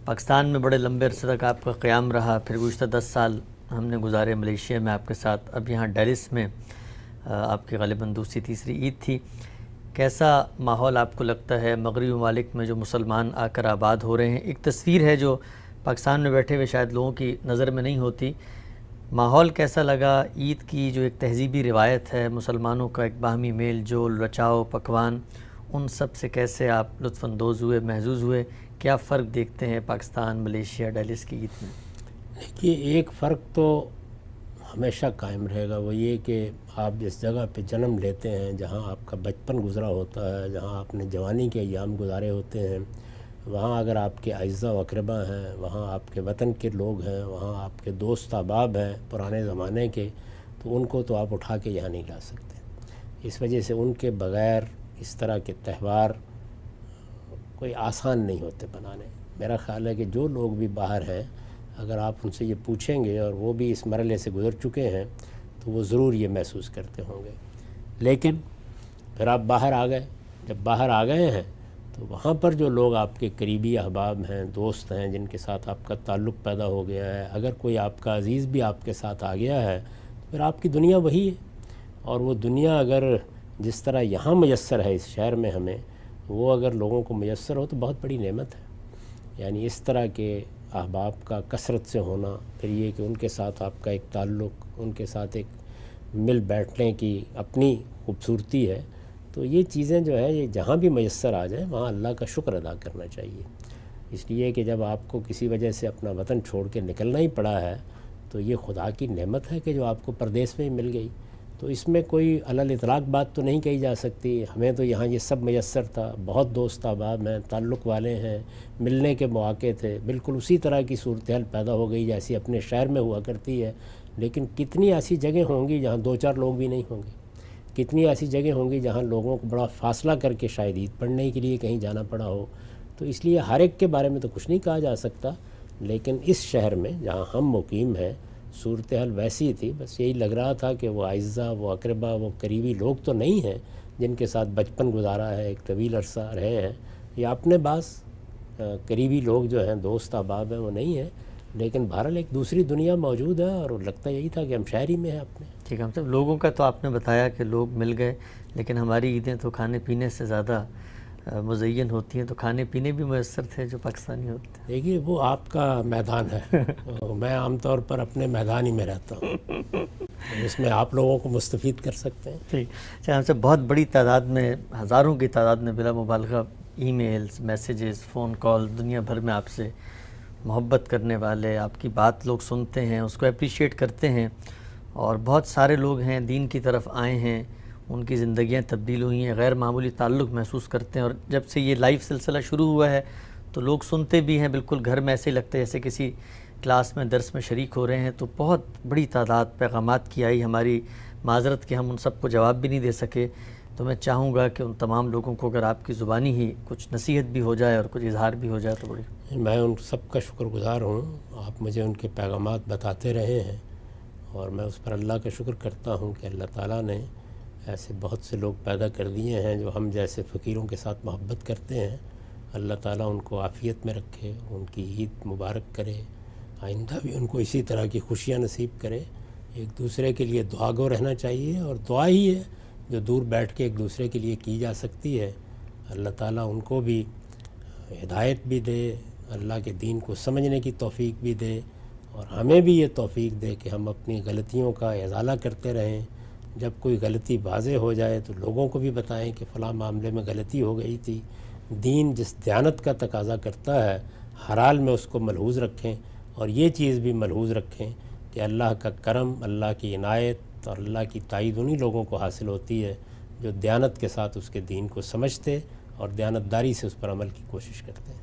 پاکستان میں بڑے لمبے عرصے تک آپ کا قیام رہا، پھر گزشتہ 10 سال ہم نے گزارے ملیشیا میں آپ کے ساتھ، اب یہاں ڈیلس میں آپ کی غالباً دوسری تیسری عید تھی۔ کیسا ماحول آپ کو لگتا ہے مغربی ممالک میں جو مسلمان آ کر آباد ہو رہے ہیں؟ ایک تصویر ہے جو پاکستان میں بیٹھے ہوئے شاید لوگوں کی نظر میں نہیں ہوتی۔ ماحول کیسا لگا؟ عید کی جو ایک تہذیبی روایت ہے، مسلمانوں کا ایک باہمی میل جول، رچاؤ پکوان، ان سب سے کیسے آپ لطف اندوز ہوئے، محظوظ ہوئے؟ کیا فرق دیکھتے ہیں پاکستان، ملیشیا، ڈیلس کی عید میں؟ دیکھیے، ایک فرق تو ہمیشہ قائم رہے گا، وہ یہ کہ آپ جس جگہ پہ جنم لیتے ہیں، جہاں آپ کا بچپن گزرا ہوتا ہے، جہاں آپ نے جوانی کے ایام گزارے ہوتے ہیں، وہاں اگر آپ کے اعزاء و اقربا ہیں، وہاں آپ کے وطن کے لوگ ہیں، وہاں آپ کے دوست احباب ہیں پرانے زمانے کے، تو ان کو تو آپ اٹھا کے یہاں نہیں لا سکتے۔ اس وجہ سے ان کے بغیر اس طرح کے تہوار کوئی آسان نہیں ہوتے بنانے۔ میرا خیال ہے کہ جو لوگ بھی باہر ہیں، اگر آپ ان سے یہ پوچھیں گے اور وہ بھی اس مرحلے سے گزر چکے ہیں، تو وہ ضرور یہ محسوس کرتے ہوں گے۔ لیکن پھر آپ باہر آ گئے، جب باہر آ گئے ہیں تو وہاں پر جو لوگ آپ کے قریبی احباب ہیں، دوست ہیں، جن کے ساتھ آپ کا تعلق پیدا ہو گیا ہے، اگر کوئی آپ کا عزیز بھی آپ کے ساتھ آ گیا ہے، پھر آپ کی دنیا وہی ہے۔ اور وہ دنیا اگر جس طرح یہاں میسر ہے اس شہر میں ہمیں، وہ اگر لوگوں کو میسر ہو تو بہت بڑی نعمت ہے۔ یعنی اس طرح کے احباب کا کثرت سے ہونا، پھر یہ کہ ان کے ساتھ آپ کا ایک تعلق، ان کے ساتھ ایک مل بیٹھنے کی اپنی خوبصورتی ہے، تو یہ چیزیں جو ہے یہ جہاں بھی میسر آ جائیں وہاں اللہ کا شکر ادا کرنا چاہیے۔ اس لیے کہ جب آپ کو کسی وجہ سے اپنا وطن چھوڑ کے نکلنا ہی پڑا ہے تو یہ خدا کی نعمت ہے کہ جو آپ کو پردیس میں ہی مل گئی۔ تو اس میں کوئی علی الاطلاق بات تو نہیں کہی جا سکتی، ہمیں تو یہاں یہ سب میسر تھا، بہت دوست احباب ہیں، تعلق والے ہیں، ملنے کے مواقع تھے، بالکل اسی طرح کی صورتحال پیدا ہو گئی جیسی اپنے شہر میں ہوا کرتی ہے۔ لیکن کتنی ایسی جگہ ہوں گی جہاں 2-4 لوگ بھی نہیں ہوں گے، کتنی ایسی جگہ ہوں گی جہاں لوگوں کو بڑا فاصلہ کر کے شاید عید پڑھنے کے لیے کہیں جانا پڑا ہو۔ تو اس لیے ہر ایک کے بارے میں تو کچھ نہیں کہا جا سکتا، لیکن اس شہر میں جہاں ہم مقیم ہیں صورتحال ویسی تھی، بس یہی لگ رہا تھا کہ وہ اعزاء، وہ اقربا، وہ قریبی لوگ تو نہیں ہیں جن کے ساتھ بچپن گزارا ہے، ایک طویل عرصہ رہے ہیں، یا اپنے بعض قریبی لوگ جو ہیں، دوست احباب ہیں، وہ نہیں ہیں، لیکن بہرحال ایک دوسری دنیا موجود ہے، اور لگتا یہی تھا کہ ہم شہری میں ہیں اپنے۔ ٹھیک ہے، مطلب لوگوں کا تو آپ نے بتایا کہ لوگ مل گئے، لیکن ہماری عیدیں تو کھانے پینے سے زیادہ مزین ہوتی ہیں، تو کھانے پینے بھی میسر تھے جو پاکستانی ہوتے ہیں؟ دیکھیے، وہ آپ کا میدان ہے، میں عام طور پر اپنے میدان ہی میں رہتا ہوں، اس میں آپ لوگوں کو مستفید کر سکتے ہیں۔ ٹھیک، اچھا، ہم سے بہت بڑی تعداد میں، ہزاروں کی تعداد میں بلا مبالغہ e mails, messages, phone call, دنیا بھر میں آپ سے محبت کرنے والے، آپ کی بات لوگ سنتے ہیں، اس کو اپریشیٹ کرتے ہیں، اور بہت سارے لوگ ہیں دین کی طرف آئے ہیں، ان کی زندگیاں تبدیل ہوئی ہیں، غیر معمولی تعلق محسوس کرتے ہیں، اور جب سے یہ لائیو سلسلہ شروع ہوا ہے تو لوگ سنتے بھی ہیں، بالکل گھر میں ایسے ہی لگتا ہے جیسے کسی کلاس میں درس میں شریک ہو رہے ہیں۔ تو بہت بڑی تعداد پیغامات کی آئی، ہماری معذرت کہ ہم ان سب کو جواب بھی نہیں دے سکے، تو میں چاہوں گا کہ ان تمام لوگوں کو اگر آپ کی زبانی ہی کچھ نصیحت بھی ہو جائے اور کچھ اظہار بھی ہو جائے تو بڑی۔ میں ان سب کا شکر گزار ہوں، آپ مجھے ان کے پیغامات بتاتے رہے ہیں، اور میں اس پر اللہ کا شکر کرتا ہوں کہ اللہ تعالیٰ نے ایسے بہت سے لوگ پیدا کر دیے ہیں جو ہم جیسے فقیروں کے ساتھ محبت کرتے ہیں۔ اللہ تعالیٰ ان کو عافیت میں رکھے، ان کی عید مبارک کرے، آئندہ بھی ان کو اسی طرح کی خوشیاں نصیب کرے۔ ایک دوسرے کے لیے دعا گو رہنا چاہیے، اور دعا ہی ہے جو دور بیٹھ کے ایک دوسرے کے لیے کی جا سکتی ہے۔ اللہ تعالیٰ ان کو بھی ہدایت بھی دے، اللہ کے دین کو سمجھنے کی توفیق بھی دے، اور ہمیں بھی یہ توفیق دے کہ ہم اپنی غلطیوں کا ازالہ کرتے رہیں۔ جب کوئی غلطی واضح ہو جائے تو لوگوں کو بھی بتائیں کہ فلاں معاملے میں غلطی ہو گئی تھی۔ دین جس دیانت کا تقاضا کرتا ہے، ہر حال میں اس کو ملحوظ رکھیں، اور یہ چیز بھی ملحوظ رکھیں کہ اللہ کا کرم، اللہ کی عنایت اور اللہ کی تائید انہی لوگوں کو حاصل ہوتی ہے جو دیانت کے ساتھ اس کے دین کو سمجھتے اور دیانتداری سے اس پر عمل کی کوشش کرتے ہیں۔